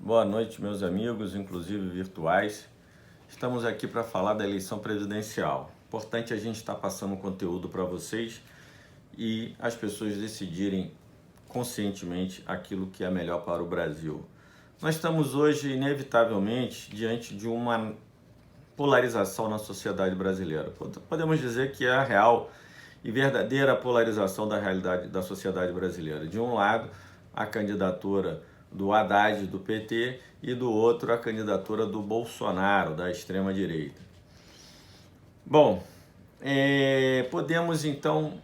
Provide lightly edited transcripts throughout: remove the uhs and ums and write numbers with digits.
Boa noite, meus amigos, inclusive virtuais. Estamos aqui para falar da eleição presidencial. Importante a gente estar passando conteúdo para vocês e as pessoas decidirem conscientemente aquilo que é melhor para o Brasil. Nós estamos hoje, inevitavelmente, diante de uma polarização na sociedade brasileira. Podemos dizer que é a real e verdadeira polarização da realidade da sociedade brasileira. De um lado, a candidatura do Haddad, do PT, e do outro, a candidatura do Bolsonaro, da extrema-direita. Bom, podemos então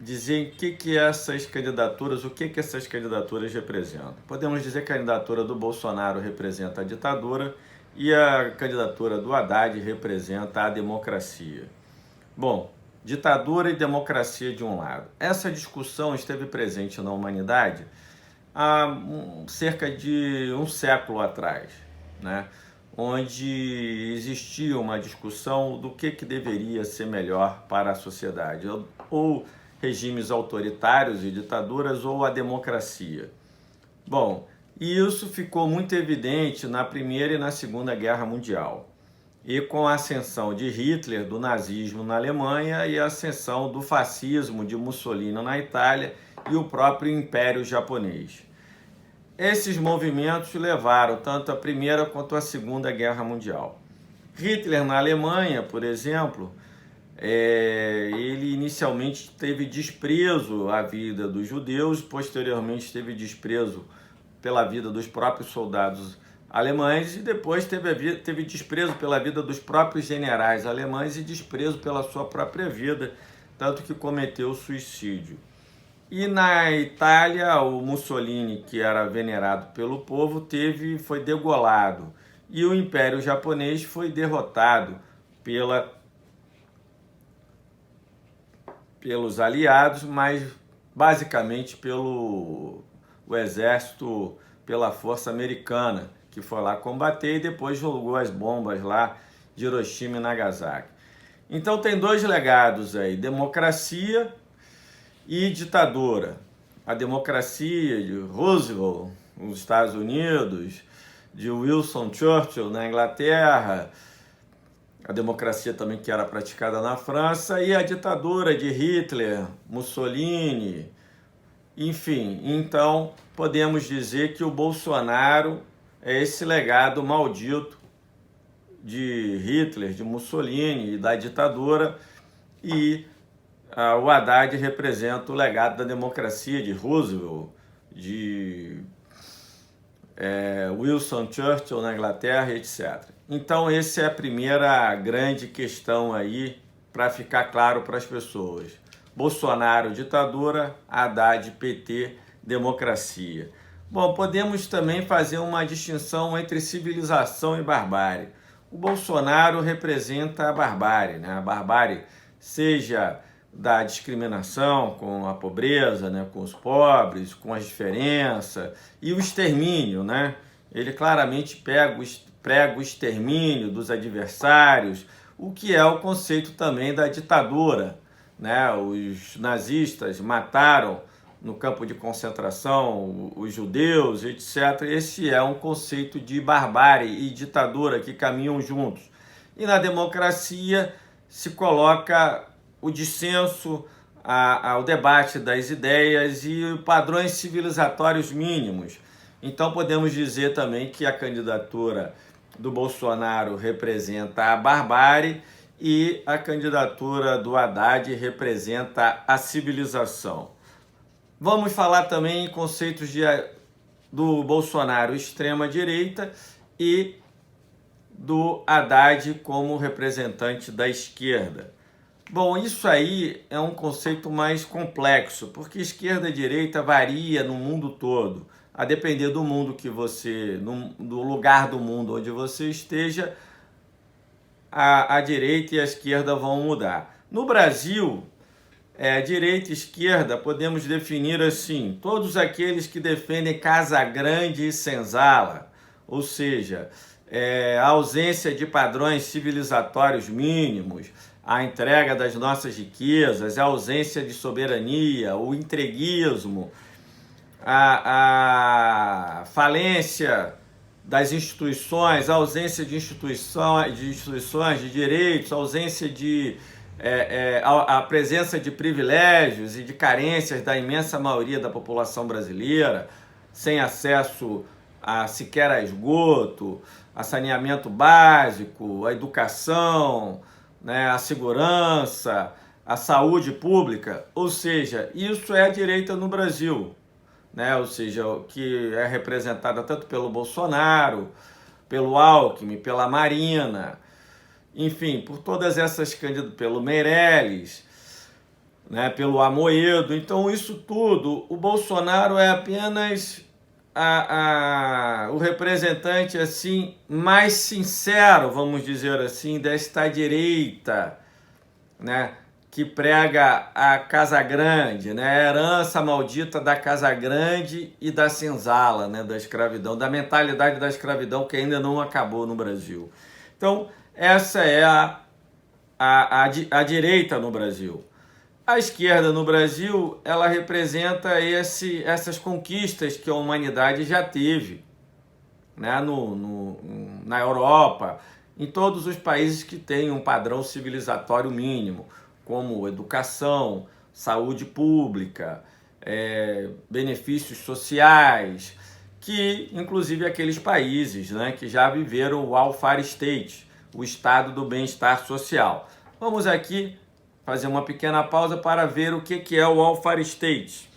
dizer o que essas candidaturas, o que essas candidaturas representam. Podemos dizer que a candidatura do Bolsonaro representa a ditadura e a candidatura do Haddad representa a democracia. Bom, ditadura e democracia de um lado. Essa discussão esteve presente na humanidade há cerca de um século atrás, né? Onde existia uma discussão do que deveria ser melhor para a sociedade, ou regimes autoritários e ditaduras ou a democracia. Bom, e isso ficou muito evidente na Primeira e na Segunda Guerra Mundial, e com a ascensão de Hitler, do nazismo na Alemanha, e a ascensão do fascismo de Mussolini na Itália e o próprio Império Japonês. Esses movimentos levaram tanto a Primeira quanto a Segunda Guerra Mundial. Hitler na Alemanha, por exemplo, ele inicialmente teve desprezo à vida dos judeus, posteriormente teve desprezo pela vida dos próprios soldados alemães e depois teve desprezo pela vida dos próprios generais alemães e desprezo pela sua própria vida, tanto que cometeu suicídio. E na Itália, o Mussolini, que era venerado pelo povo, foi degolado. E o Império Japonês foi derrotado pelos aliados, mas basicamente pelo exército, pela força americana, que foi lá combater e depois jogou as bombas lá de Hiroshima e Nagasaki. Então tem dois legados aí, democracia e ditadura. A democracia de Roosevelt nos Estados Unidos, de Winston Churchill na Inglaterra, a democracia também que era praticada na França, e a ditadura de Hitler, Mussolini, enfim. Então podemos dizer que o Bolsonaro é esse legado maldito de Hitler, de Mussolini e da ditadura, e o Haddad representa o legado da democracia de Roosevelt, de Winston Churchill na Inglaterra, etc. Então essa é a primeira grande questão aí para ficar claro para as pessoas. Bolsonaro, ditadura, Haddad, PT, democracia. Bom, podemos também fazer uma distinção entre civilização e barbárie. O Bolsonaro representa a barbárie, né? A barbárie, seja da discriminação com a pobreza, né, com os pobres, com as diferenças, e o extermínio, né? Ele claramente prega o extermínio dos adversários, o que é o conceito também da ditadura, né? Os nazistas mataram no campo de concentração os judeus, etc. Esse é um conceito de barbárie e ditadura que caminham juntos. E na democracia se coloca o dissenso, o debate das ideias e padrões civilizatórios mínimos. Então podemos dizer também que a candidatura do Bolsonaro representa a barbárie e a candidatura do Haddad representa a civilização. Vamos falar também em conceitos do Bolsonaro extrema-direita e do Haddad como representante da esquerda. Bom, isso aí é um conceito mais complexo, porque esquerda e direita varia no mundo todo. A depender do mundo do lugar do mundo onde você esteja, a direita e a esquerda vão mudar. No Brasil, direita e esquerda podemos definir assim: todos aqueles que defendem Casa Grande e Senzala, ou seja, a ausência de padrões civilizatórios mínimos, a entrega das nossas riquezas, a ausência de soberania, o entreguismo, a falência das instituições, a ausência de instituições, de direitos, a ausência de a presença de privilégios e de carências da imensa maioria da população brasileira, sem acesso sequer a esgoto, a saneamento básico, a educação, né, a segurança, a saúde pública. Ou seja, isso é a direita no Brasil, né? Ou seja, que é representada tanto pelo Bolsonaro, pelo Alckmin, pela Marina, enfim, por todas essas candidaturas, pelo Meirelles, né, pelo Amoedo. Então, isso tudo, o Bolsonaro é apenas o representante assim mais sincero, vamos dizer assim, desta direita, né, que prega a Casa Grande, né, a herança maldita da Casa Grande e da senzala, né, da escravidão, da mentalidade da escravidão que ainda não acabou no Brasil. Então, essa é a direita no Brasil. A esquerda no Brasil, ela representa essas conquistas que a humanidade já teve, né, na Europa, em todos os países que têm um padrão civilizatório mínimo, como educação, saúde pública, benefícios sociais, que inclusive aqueles países, né, que já viveram o welfare state, o estado do bem-estar social. Vamos aqui fazer uma pequena pausa para ver o que é o welfare state.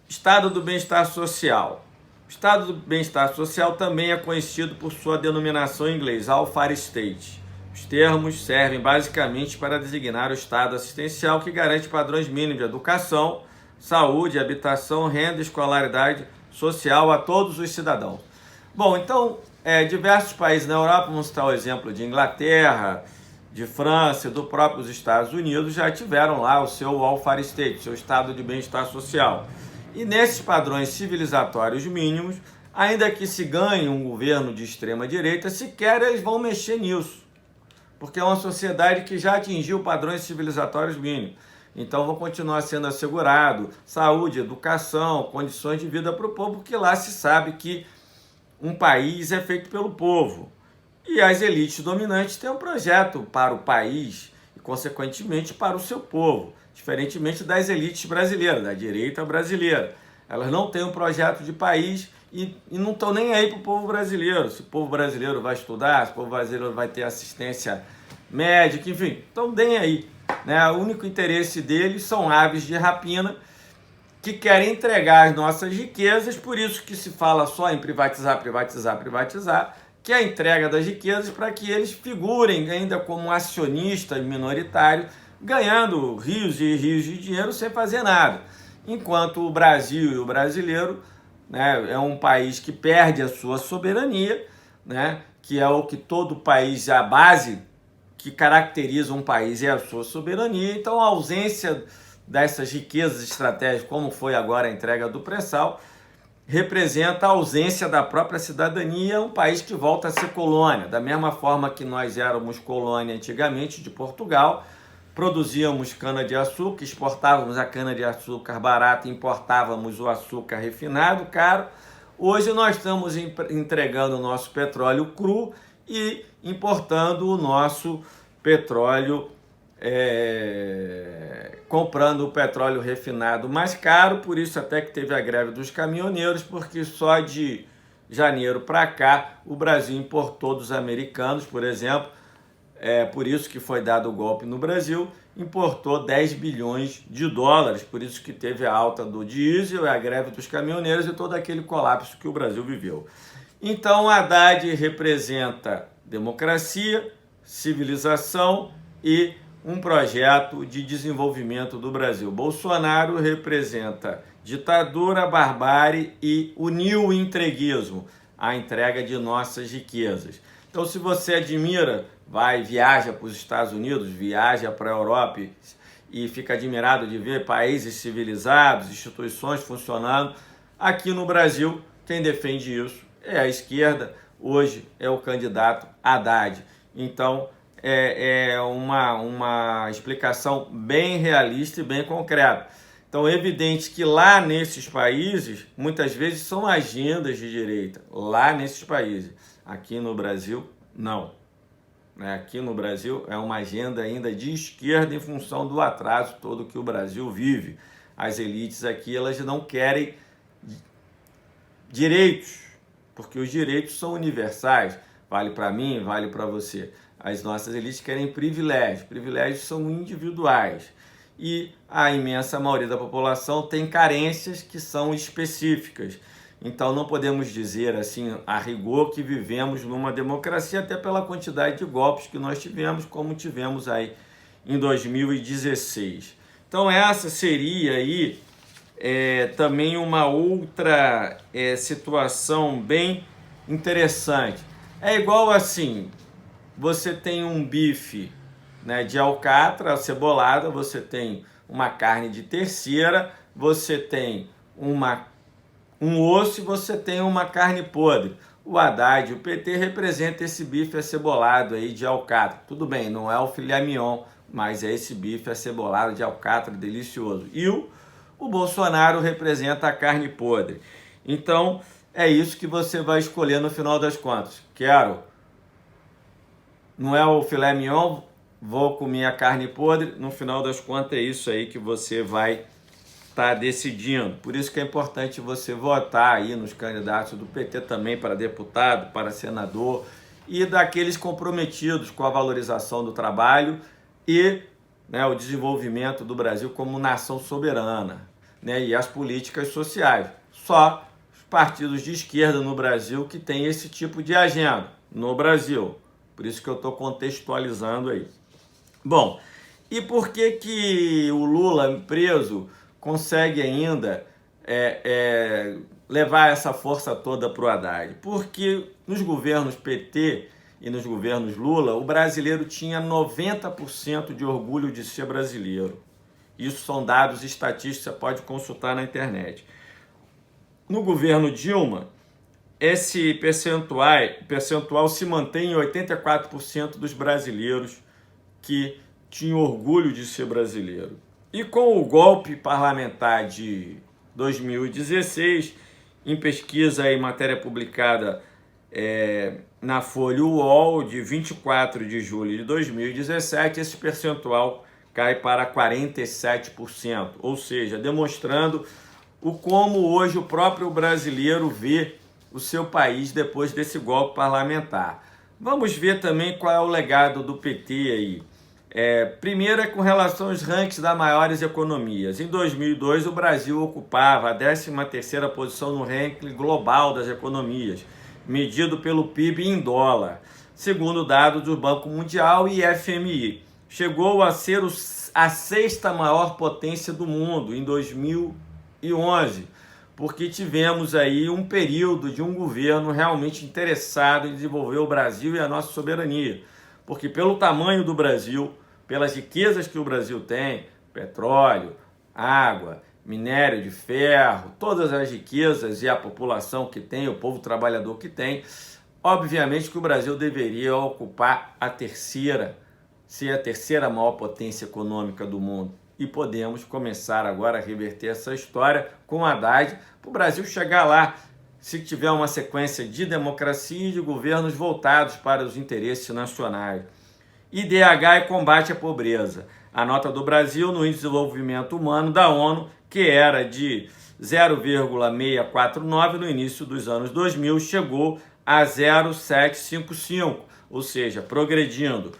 Estado do bem-estar social. O estado do bem-estar social também é conhecido por sua denominação em inglês, welfare state. Os termos servem basicamente para designar o estado assistencial que garante padrões mínimos de educação, saúde, habitação, renda e escolaridade social a todos os cidadãos. Bom, então, diversos países na Europa, vamos citar o exemplo de Inglaterra, de França e dos próprios Estados Unidos, já tiveram lá o seu welfare state, seu estado de bem-estar social. E nesses padrões civilizatórios mínimos, ainda que se ganhe um governo de extrema-direita, sequer eles vão mexer nisso, porque é uma sociedade que já atingiu padrões civilizatórios mínimos. Então vão continuar sendo assegurado saúde, educação, condições de vida para o povo, porque lá se sabe que um país é feito pelo povo. E as elites dominantes têm um projeto para o país e, consequentemente, para o seu povo, diferentemente das elites brasileiras, da direita brasileira. Elas não têm um projeto de país e não estão nem aí para o povo brasileiro. Se o povo brasileiro vai estudar, se o povo brasileiro vai ter assistência médica, enfim, então nem aí, né? O único interesse deles são aves de rapina que querem entregar as nossas riquezas, por isso que se fala só em privatizar, privatizar, privatizar, que é a entrega das riquezas para que eles figurem ainda como acionistas minoritários, ganhando rios e rios de dinheiro sem fazer nada. Enquanto o Brasil e o brasileiro, né, é um país que perde a sua soberania, né, que é o que todo país, a base que caracteriza um país é a sua soberania. Então a ausência dessas riquezas estratégicas, como foi agora a entrega do pré-sal, representa a ausência da própria cidadania, um país que volta a ser colônia. Da mesma forma que nós éramos colônia antigamente de Portugal, produzíamos cana-de-açúcar, exportávamos a cana-de-açúcar barata, importávamos o açúcar refinado caro. Hoje nós estamos entregando o nosso petróleo cru e importando o nosso petróleo, comprando o petróleo refinado mais caro. Por isso até que teve a greve dos caminhoneiros, porque só de janeiro para cá o Brasil importou dos americanos, por exemplo, por isso que foi dado o golpe no Brasil, importou 10 bilhões de dólares, por isso que teve a alta do diesel, a greve dos caminhoneiros e todo aquele colapso que o Brasil viveu. Então Haddad representa democracia, civilização e um projeto de desenvolvimento do Brasil. Bolsonaro representa ditadura, barbárie e o neo-entreguismo, a entrega de nossas riquezas. Então, se você admira, viaja para os Estados Unidos, viaja para a Europa e fica admirado de ver países civilizados, instituições funcionando, aqui no Brasil, quem defende isso é a esquerda, hoje é o candidato Haddad. Então, é uma explicação bem realista e bem concreta. Então é evidente que lá nesses países, muitas vezes são agendas de direita, lá nesses países. Aqui no Brasil, não. Aqui no Brasil é uma agenda ainda de esquerda em função do atraso todo que o Brasil vive. As elites aqui, elas não querem direitos, porque os direitos são universais. Vale para mim, vale para você. As nossas elites querem privilégios. Privilégios são individuais. E a imensa maioria da população tem carências que são específicas. Então não podemos dizer assim a rigor que vivemos numa democracia, até pela quantidade de golpes que nós tivemos, como tivemos aí em 2016. Então essa seria aí também uma outra situação bem interessante. É igual assim, você tem um bife, né, de alcatra acebolada, você tem uma carne de terceira, você tem um osso e você tem uma carne podre. O Haddad, o PT, representa esse bife acebolado aí de alcatra. Tudo bem, não é o filé mignon, mas é esse bife acebolado de alcatra delicioso. E o Bolsonaro representa a carne podre. Então, é isso que você vai escolher no final das contas. Não é o filé mignon, vou comer a carne podre. No final das contas, é isso aí que você vai estar decidindo. Por isso que é importante você votar aí nos candidatos do PT também para deputado, para senador e daqueles comprometidos com a valorização do trabalho e, né, o desenvolvimento do Brasil como nação soberana, né, e as políticas sociais. Só os partidos de esquerda no Brasil que têm esse tipo de agenda no Brasil. Por isso que eu estou contextualizando aí. Bom, e por que o Lula preso consegue ainda levar essa força toda para o Haddad? Porque nos governos PT e nos governos Lula, o brasileiro tinha 90% de orgulho de ser brasileiro. Isso são dados estatísticos, você pode consultar na internet. No governo Dilma, esse percentual se mantém em 84% dos brasileiros que tinham orgulho de ser brasileiro. E com o golpe parlamentar de 2016, em pesquisa e matéria publicada na Folha UOL, de 24 de julho de 2017, esse percentual cai para 47%, ou seja, demonstrando como hoje o próprio brasileiro vê o seu país depois desse golpe parlamentar. Vamos ver também qual é o legado do PT aí. Primeiro é com relação aos rankings das maiores economias. Em 2002, o Brasil ocupava a 13ª posição no ranking global das economias, medido pelo PIB em dólar, segundo dados do Banco Mundial e FMI. Chegou a ser a 6ª maior potência do mundo em 2011, porque tivemos aí um período de um governo realmente interessado em desenvolver o Brasil e a nossa soberania. Porque pelo tamanho do Brasil, pelas riquezas que o Brasil tem, petróleo, água, minério de ferro, todas as riquezas e a população que tem, o povo trabalhador que tem, obviamente que o Brasil deveria ocupar ser a terceira maior potência econômica do mundo. E podemos começar agora a reverter essa história com o Haddad, para o Brasil chegar lá, se tiver uma sequência de democracia e de governos voltados para os interesses nacionais. IDH e combate à pobreza. A nota do Brasil no Índice de Desenvolvimento Humano da ONU, que era de 0,649 no início dos anos 2000, chegou a 0,755, ou seja, progredindo.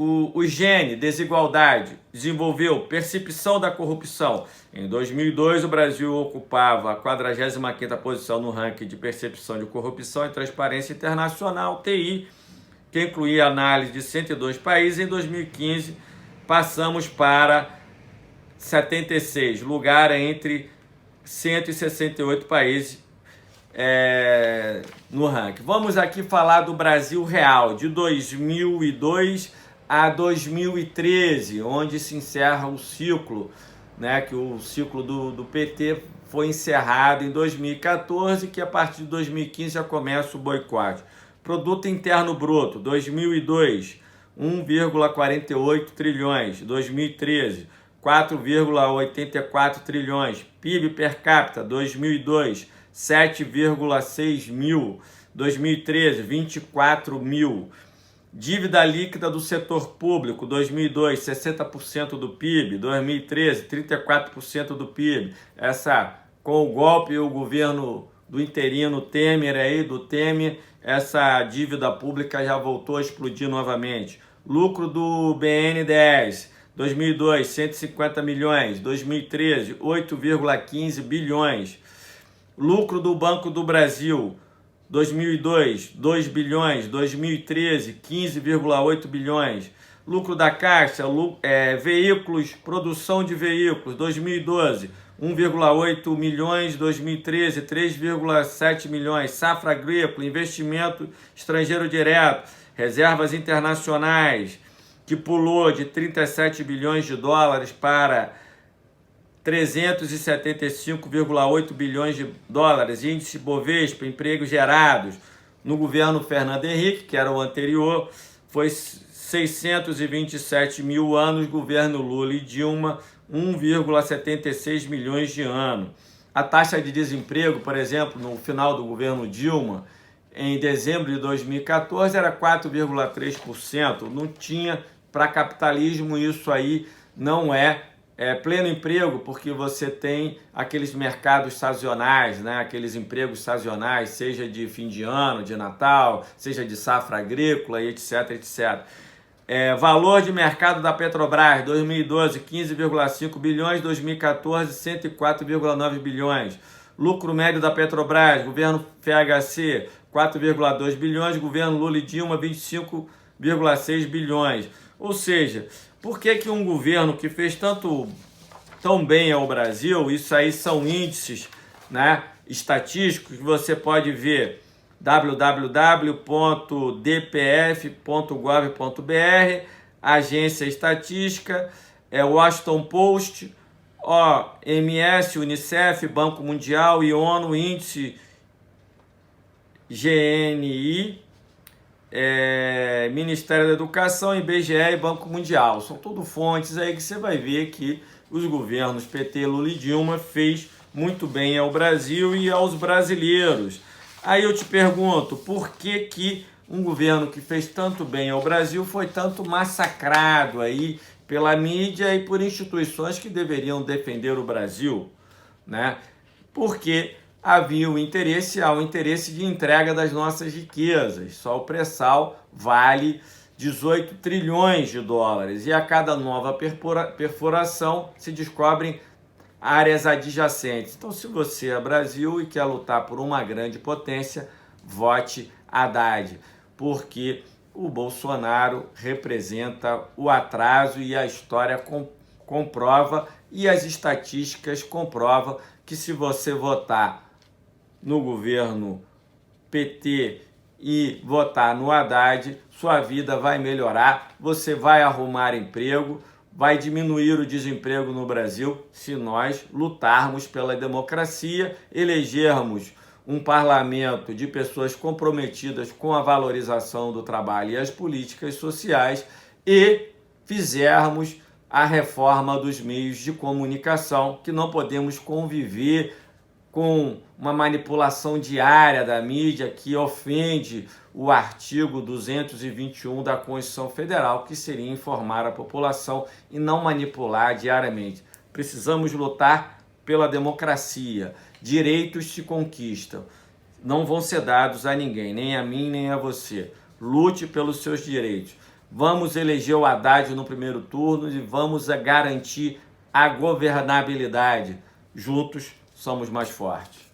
O GENE, desigualdade, desenvolveu percepção da corrupção. Em 2002, o Brasil ocupava a 45ª posição no ranking de percepção de corrupção e transparência internacional, TI, que incluía análise de 102 países. Em 2015, passamos para 76, lugar entre 168 países no ranking. Vamos aqui falar do Brasil real, de 2002 a 2013, onde se encerra o ciclo, né, que o ciclo do PT foi encerrado em 2014, que a partir de 2015 já começa o boicote. Produto Interno Bruto, 2002, 1,48 trilhões, 2013, 4,84 trilhões. PIB per capita, 2002, 7,6 mil. 2013, 24 mil. Dívida líquida do setor público, 2002, 60% do PIB. 2013, 34% do PIB. Essa, com o golpe e o governo do interino Temer aí, do Temer, essa dívida pública já voltou a explodir novamente. Lucro do BNDES, 2002, 150 milhões. 2013, 8,15 bilhões. Lucro do Banco do Brasil, 2002, 2 bilhões. 2013, 15,8 bilhões. Lucro da Caixa, veículos, produção de veículos, 2012, 1,8 milhões. 2013, 3,7 milhões. Safra agrícola, investimento estrangeiro direto, reservas internacionais, que pulou de 37 bilhões de dólares para 375,8 bilhões de dólares. Índice Bovespa, empregos gerados no governo Fernando Henrique, que era o anterior, foi 627 mil anos, governo Lula e Dilma, 1,76 milhões de ano. A taxa de desemprego, por exemplo, no final do governo Dilma, em dezembro de 2014, era 4,3%. Não tinha, para capitalismo, isso aí não é pleno emprego, porque você tem aqueles mercados sazonais, né? Aqueles empregos sazonais, seja de fim de ano, de Natal, seja de safra agrícola, etc, etc. Valor de mercado da Petrobras, 2012, 15,5 bilhões, 2014, 104,9 bilhões. Lucro médio da Petrobras, governo FHC, 4,2 bilhões, governo Lula e Dilma, 25,6 bilhões. Ou seja, por que um governo que fez tão bem ao Brasil, isso aí são índices, né, estatísticos que você pode ver, www.dpf.gov.br, agência estatística, Washington Post, OMS, Unicef, Banco Mundial e ONU, índice GNI, Ministério da Educação, IBGE e Banco Mundial. São tudo fontes aí que você vai ver que os governos PT, Lula e Dilma fez muito bem ao Brasil e aos brasileiros. Aí eu te pergunto, por que um governo que fez tanto bem ao Brasil foi tanto massacrado aí pela mídia e por instituições que deveriam defender o Brasil, né? Porque havia o interesse de entrega das nossas riquezas. Só o pré-sal vale 18 trilhões de dólares e a cada nova perfuração se descobrem áreas adjacentes. Então, se você é Brasil e quer lutar por uma grande potência, vote Haddad, porque o Bolsonaro representa o atraso e a história comprova e as estatísticas comprovam que se você votar no governo PT e votar no Haddad, sua vida vai melhorar, você vai arrumar emprego, vai diminuir o desemprego no Brasil se nós lutarmos pela democracia, elegermos um parlamento de pessoas comprometidas com a valorização do trabalho e as políticas sociais e fizermos a reforma dos meios de comunicação, que não podemos conviver com uma manipulação diária da mídia que ofende o artigo 221 da Constituição Federal, que seria informar a população e não manipular diariamente. Precisamos lutar pela democracia. Direitos se conquistam. Não vão ser dados a ninguém, nem a mim, nem a você. Lute pelos seus direitos. Vamos eleger o Haddad no primeiro turno e vamos garantir a governabilidade. Juntos somos mais fortes.